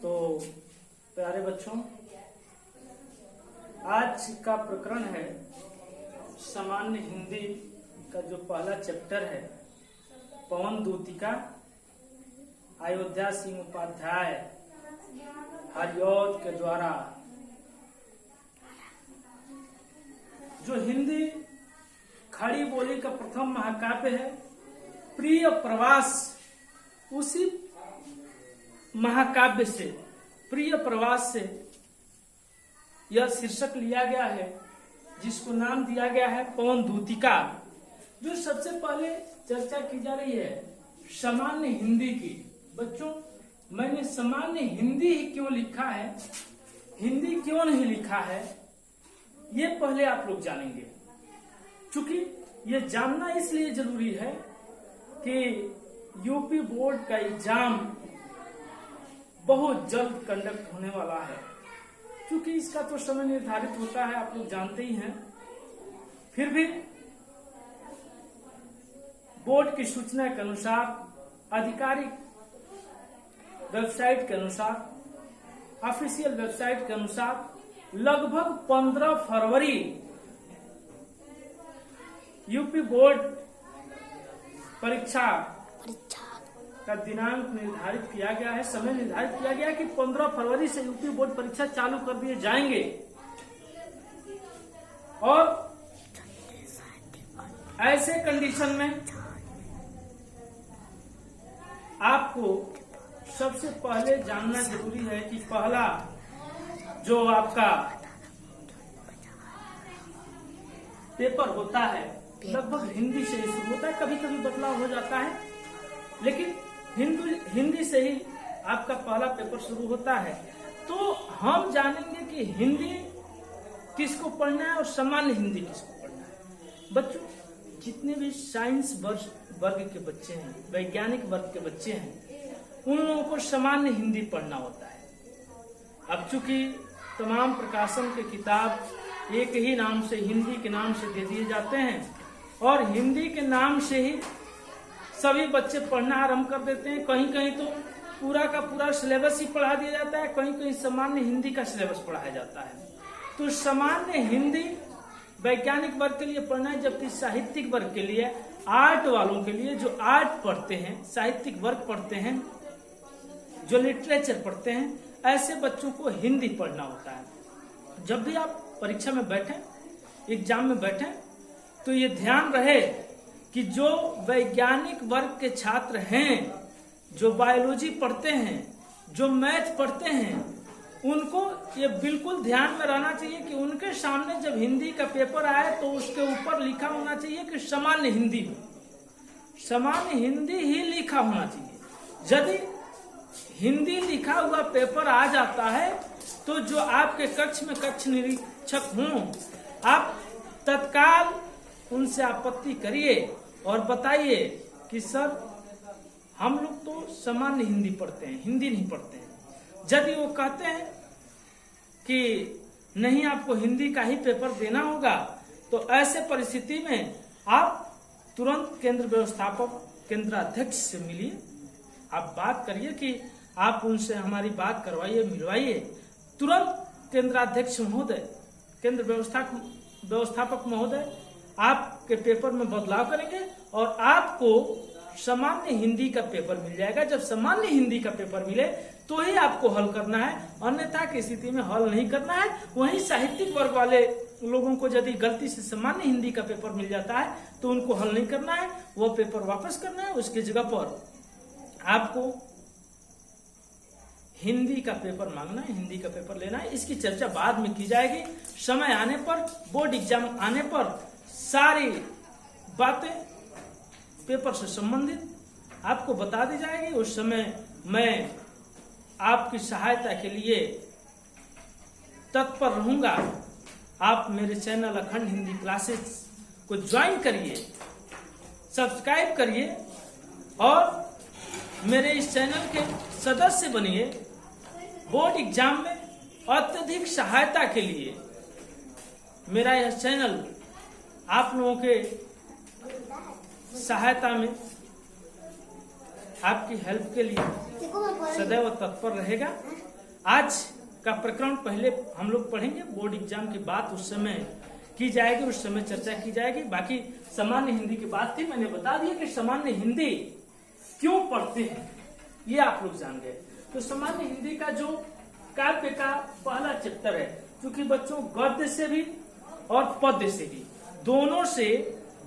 तो प्यारे बच्चों, आज का प्रकरण है सामान्य हिंदी का जो पहला चैप्टर है, पवन दूतिका, अयोध्या सिंह उपाध्याय हरिऔध के द्वारा जो हिंदी खड़ी बोली का प्रथम महाकाव्य है प्रिय प्रवास। उसी महाकाव्य से, प्रिय प्रवास से यह शीर्षक लिया गया है, जिसको नाम दिया गया है पवन दूतिका। जो सबसे पहले चर्चा की जा रही है सामान्य हिंदी की। बच्चों, मैंने सामान्य हिंदी ही क्यों लिखा है, हिंदी क्यों नहीं लिखा है, ये पहले आप लोग जानेंगे। चूंकि ये जानना इसलिए जरूरी है कि यूपी बोर्ड का एग्जाम बहुत जल्द कंडक्ट होने वाला है। क्योंकि इसका तो समय निर्धारित होता है, आप लोग जानते ही हैं। फिर भी बोर्ड की सूचना के अनुसार, आधिकारिक वेबसाइट के अनुसार, ऑफिशियल वेबसाइट के अनुसार लगभग 15 फरवरी यूपी बोर्ड परीक्षा का दिनांक निर्धारित किया गया है, समय निर्धारित किया गया है कि 15 फरवरी से यूपी बोर्ड परीक्षा चालू कर दिए जाएंगे। और ऐसे कंडीशन में आपको सबसे पहले जानना जरूरी है कि पहला जो आपका पेपर होता है लगभग हिंदी से ही शुरू होता है। कभी कभी बदलाव हो जाता है, लेकिन हिंदी से ही आपका पहला पेपर शुरू होता है। तो हम जानेंगे कि हिंदी किसको पढ़ना है और सामान्य हिंदी किसको पढ़ना है। बच्चों, जितने भी साइंस वर्ग के बच्चे हैं, वैज्ञानिक वर्ग के बच्चे हैं, उन लोगों को सामान्य हिंदी पढ़ना होता है। अब चूंकि तमाम प्रकाशन के किताब एक ही नाम से, हिंदी के नाम से दे दिए जाते हैं और हिंदी के नाम से ही सभी बच्चे पढ़ना आरंभ कर देते हैं। कहीं कहीं तो पूरा का पूरा सिलेबस ही पढ़ा दिया जाता है, कहीं कहीं सामान्य हिंदी का सिलेबस पढ़ाया जाता है। तो सामान्य हिंदी वैज्ञानिक वर्ग के लिए पढ़ना है, जबकि साहित्यिक वर्ग के लिए, आर्ट वालों के लिए, जो आर्ट पढ़ते हैं, साहित्यिक वर्ग पढ़ते हैं, जो लिटरेचर पढ़ते हैं, ऐसे बच्चों को हिंदी पढ़ना होता है। जब भी आप परीक्षा में बैठे, एग्जाम में बैठे, तो ये ध्यान रहे कि जो वैज्ञानिक वर्ग के छात्र हैं, जो बायोलॉजी पढ़ते हैं, जो मैथ पढ़ते हैं, उनको ये बिल्कुल ध्यान में रहना चाहिए कि उनके सामने जब हिंदी का पेपर आए तो उसके ऊपर लिखा होना चाहिए कि सामान्य हिंदी हो, सामान्य हिंदी ही लिखा होना चाहिए। यदि हिंदी लिखा हुआ पेपर आ जाता है तो जो आपके कक्ष में कक्ष निरीक्षक हों, आप तत्काल उनसे आपत्ति करिए और बताइए कि सर, हम लोग तो सामान्य हिंदी पढ़ते हैं, हिंदी नहीं पढ़ते हैं। यदि वो कहते हैं कि नहीं, आपको हिंदी का ही पेपर देना होगा, तो ऐसे परिस्थिति में आप तुरंत केंद्र व्यवस्थापक, केंद्र अध्यक्ष से मिलिए। आप बात करिए कि आप उनसे हमारी बात करवाइए, मिलवाइए। तुरंत केंद्राध्यक्ष महोदय, केंद्र व्यवस्थापक महोदय आपके पेपर में बदलाव करेंगे और आपको सामान्य हिंदी का पेपर मिल जाएगा। जब सामान्य हिंदी का पेपर मिले तो ही आपको हल करना है, अन्यथा की स्थिति में हल नहीं करना है। वहीं साहित्यिक वर्ग वाले लोगों को यदि गलती से सामान्य हिंदी का पेपर मिल जाता है तो उनको हल नहीं करना है, वो पेपर वापस करना है। उसकी जगह पर आपको हिंदी का पेपर मांगना है, हिंदी का पेपर लेना है। इसकी चर्चा बाद में की जाएगी। समय आने पर, बोर्ड एग्जाम आने पर सारी बातें पेपर से संबंधित आपको बता दी जाएगी। उस समय मैं आपकी सहायता के लिए तत्पर रहूंगा। आप मेरे चैनल अखंड हिंदी क्लासेस को ज्वाइन करिए, सब्सक्राइब करिए और मेरे इस चैनल के सदस्य बनिए। बोर्ड एग्जाम में अत्यधिक सहायता के लिए मेरा यह चैनल आप लोगों के सहायता में आपकी हेल्प के लिए सदैव तत्पर रहेगा। आज का प्रकरण पहले हम लोग पढ़ेंगे, बोर्ड एग्जाम की बात उस समय की जाएगी, उस समय चर्चा की जाएगी। बाकी सामान्य हिंदी की बात थी, मैंने बता दिया कि सामान्य हिंदी क्यों पढ़ते हैं ये आप लोग जान गए। तो सामान्य हिंदी का जो काव्य का पहला चैप्टर है, क्योंकि बच्चों गद्य से भी और पद्य से भी दोनों से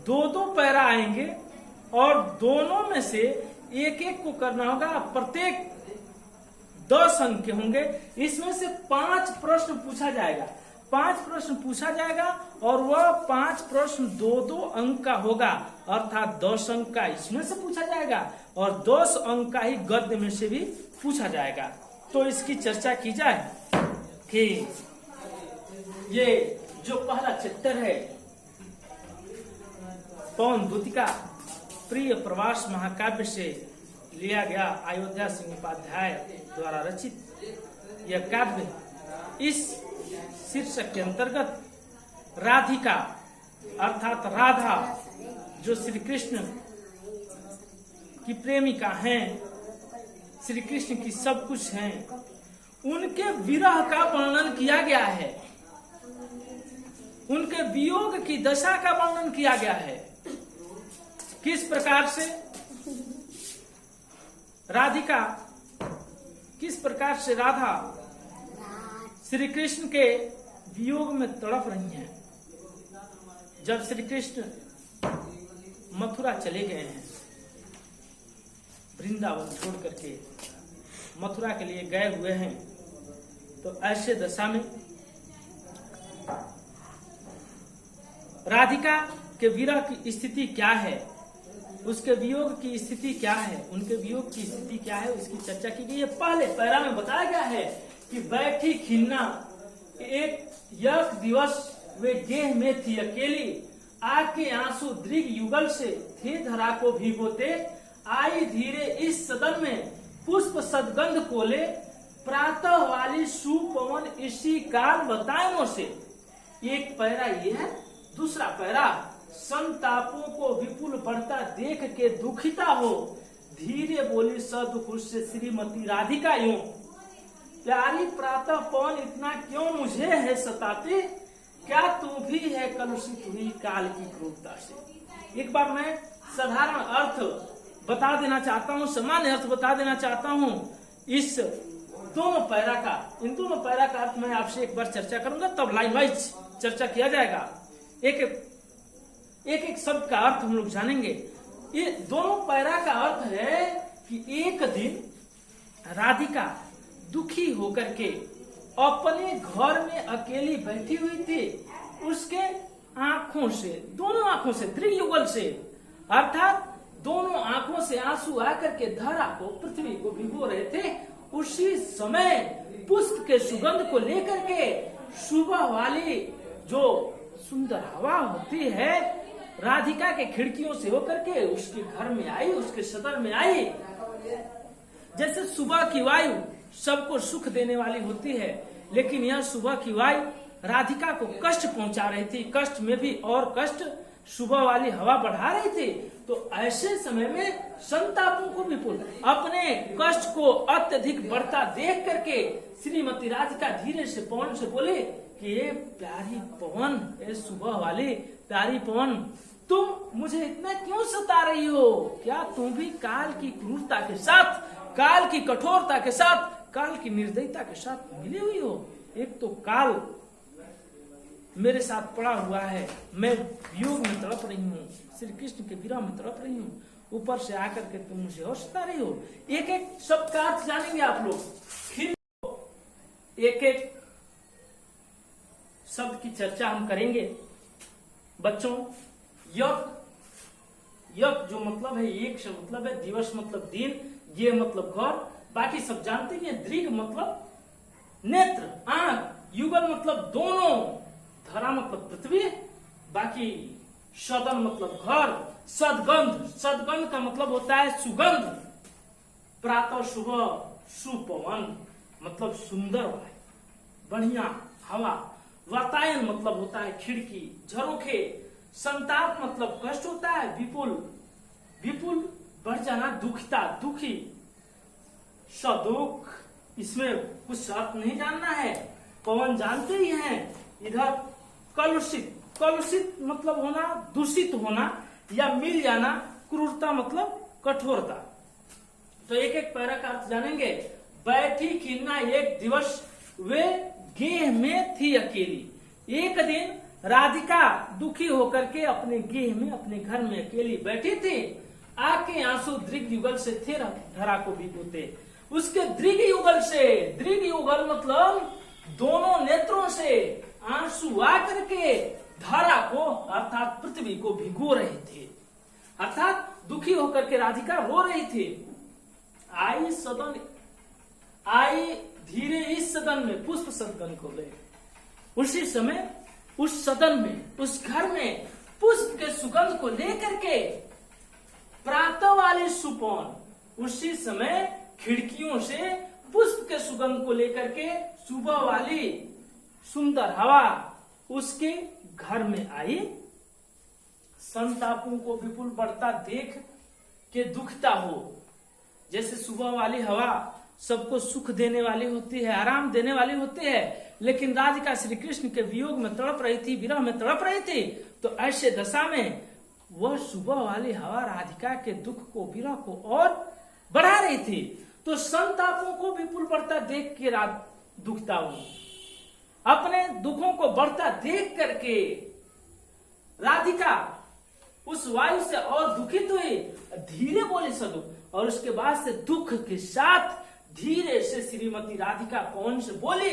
दो दो पैरा आएंगे और दोनों में से एक एक को करना होगा। प्रत्येक 10 अंक के होंगे, इसमें से 5 प्रश्न पूछा जाएगा। 5 प्रश्न पूछा जाएगा और वह 5 प्रश्न 2-2 अंक का होगा, अर्थात 10 अंक का इसमें से पूछा जाएगा और 10 अंक का ही गद्य में से भी पूछा जाएगा। तो इसकी चर्चा की जाए कि ये जो पहला चैप्टर है पवन दूतिका प्रिय प्रवास महाकाव्य से लिया गया, अयोध्या सिंह उपाध्याय द्वारा रचित यह काव्य, इस शीर्षक के अंतर्गत राधिका अर्थात राधा जो श्री कृष्ण की प्रेमिका हैं, श्री कृष्ण की सब कुछ हैं, उनके विरह का वर्णन किया गया है, उनके वियोग की दशा का वर्णन किया गया है। किस प्रकार से राधिका, किस प्रकार से राधा श्री कृष्ण के वियोग में तड़प रही हैं। जब श्री कृष्ण मथुरा चले गए हैं, वृंदावन छोड़ करके मथुरा के लिए गए हुए हैं, तो ऐसे दशा में राधिका के विरह की स्थिति क्या है, उसके वियोग की स्थिति क्या है, उनके वियोग की स्थिति क्या है, उसकी चर्चा की गई है। पहले पैरा में बताया गया है कि बैठी खिन्ना एक यक दिवस वे गेह में थी अकेली, आके आंसू दृग युगल से थे धरा को भिगोते, आई धीरे इस सदन में पुष्प सदगंध कोले, प्रातः वाली सुपवन इसी काल बताएनों से। एक पैरा ये है। दूसरा पैरा, संतापों को विपुल बढ़ता देख के दुखिता हो, धीरे बोली सदुख से श्रीमती राधिका यूं, प्यारी प्रातः पवन इतना क्यों मुझे है सताते, क्या तू भी है कलुषित हुई काल की क्रूरता से। एक बार मैं साधारण अर्थ बता देना चाहता हूँ, सामान्य अर्थ बता देना चाहता हूँ इस दोनों पैरा का। इन दोनों पैरा का अर्थ मैं आपसे एक बार चर्चा करूंगा, तब लाइन वाइज चर्चा किया जाएगा। एक एक शब्द का अर्थ हम लोग जानेंगे। ये दोनों पैरा का अर्थ है कि एक दिन राधिका दुखी होकर के अपने घर में अकेली बैठी हुई थी, उसके आंखों से, दोनों आंखों से, त्रियुगल से, अर्थात दोनों आंखों से आंसू आकर के धरा को, पृथ्वी को भिगो रहे थे। उसी समय पुष्प के सुगंध को लेकर के सुबह वाली जो सुंदर हवा होती है, राधिका के खिड़कियों से होकर के उसके घर में आई, उसके सदन में आई। जैसे सुबह की वायु सबको सुख देने वाली होती है, लेकिन यह सुबह की वायु राधिका को कष्ट पहुंचा रही थी, कष्ट में भी और कष्ट सुबह वाली हवा बढ़ा रही थी। तो ऐसे समय में संतापों को विपुल, अपने कष्ट को अत्यधिक बढ़ता देख करके श्रीमती राधिका धीरे से पवन से बोले कि ये प्यारी पवन, ये सुबह वाली प्यारी पवन, तुम मुझे इतना क्यों सता रही हो? क्या तुम भी काल की क्रूरता के साथ, काल की कठोरता के साथ, काल की निर्दयता के साथ मिली हुई हो? एक तो काल मेरे साथ पड़ा हुआ है, मैं वियोग में तड़प रही हूँ, श्री कृष्ण के विरह में तड़प रही हूँ, ऊपर से आकर के तुम मुझे और सता रही हो। एक एक शब्द का अर्थ जानेंगे आप लोग, फिर एक एक शब्द की चर्चा हम करेंगे। बच्चों, यक, यक जो मतलब है, एक से मतलब है, दिवस मतलब दिन, ये मतलब घर, बाकी सब जानते हैं। दृग मतलब नेत्र, आंख, युगल मतलब दोनों, धरा मतलब पृथ्वी, बाकी सदन मतलब घर, सदगंध, सदगंध का मतलब होता है सुगंध, प्रातः सुबह सुपवन मतलब सुंदर वायु, बढ़िया हवा, वातायन मतलब होता है खिड़की, झरोखे, संताप मतलब कष्ट होता है, विपुल, विपुल बढ़ जाना, दुखिता, दुखी, सदुख, इसमें कुछ अर्थ नहीं जानना है। पवन जानते ही हैं। इधर कलुषित, कलुषित मतलब होना, दूषित होना या मिल जाना। क्रूरता मतलब कठोरता। तो एक एक पैरा का अर्थ जानेंगे। बैठी खिन्ना एक दिवस वे गेह में थी अकेली। एक दिन राधिका दुखी होकर के अपने गेह में, अपने घर में अकेली बैठी थी। आके आंसू दृग युगल से थे धरा को भिगोते। उसके दृग युगल से, दृग युगल मतलब दोनों नेत्रों से आंसू आकर के धरा को अर्थात पृथ्वी को भिगो रहे थे। अर्थात दुखी होकर के राधिका रो रही थी। आई धीरे इस सदन में, पुष्प सदन को गए। उसी समय उस सदन में, उस घर में पुष्प के सुगंध को लेकर के प्रातः वाले सुपौन, उसी समय खिड़कियों से पुष्प के सुगंध को लेकर के सुबह वाली सुंदर हवा उसके घर में आई। संतापों को विपुल बढ़ता देख के दुखता हो। जैसे सुबह वाली हवा सबको सुख देने वाली होती है, आराम देने वाली होती है, लेकिन राधिका श्री कृष्ण के वियोग में तड़प रही थी, विरह में तड़प रही थी। तो ऐसे दशा में वह सुबह वाली हवा राधिका के दुख को, विरह को और बढ़ा रही थी। तो संतापों को विपुल बढ़ता देख के दुखता हो। अपने दुखों को बढ़ता देख करके राधिका उस वायु से और दुखित हुई, धीरे बोली सदु। और उसके बाद से दुख के साथ धीरे से श्रीमती राधिका पवन से बोली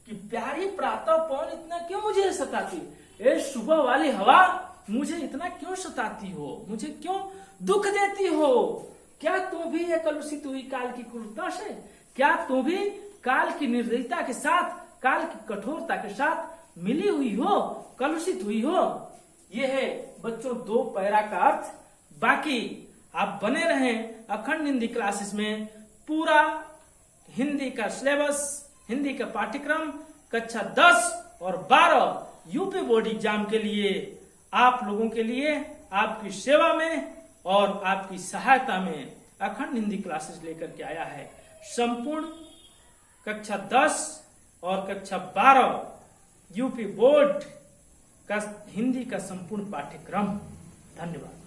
कि प्यारी प्रातः पवन इतना क्यों मुझे सताती, ए सुबह वाली हवा मुझे इतना क्यों सताती हो, मुझे क्यों दुख देती हो? क्या तू भी ये कलुषित हुई काल की क्रूरता से? क्या तू भी काल की निर्दयता के साथ, काल की कठोरता के साथ मिली हुई हो, कलुषित हुई हो? ये है बच्चों 2 पैरा का अर्थ। बाकी आप बने रहें अखंड हिंदी क्लासेस में। पूरा हिंदी का सिलेबस, हिंदी का पाठ्यक्रम कक्षा 10 और 12 यूपी बोर्ड एग्जाम के लिए आप लोगों के लिए, आपकी सेवा में और आपकी सहायता में अखंड हिंदी क्लासेस लेकर के आया है। संपूर्ण कक्षा 10 और कक्षा 12 यूपी बोर्ड का हिंदी का संपूर्ण पाठ्यक्रम। धन्यवाद।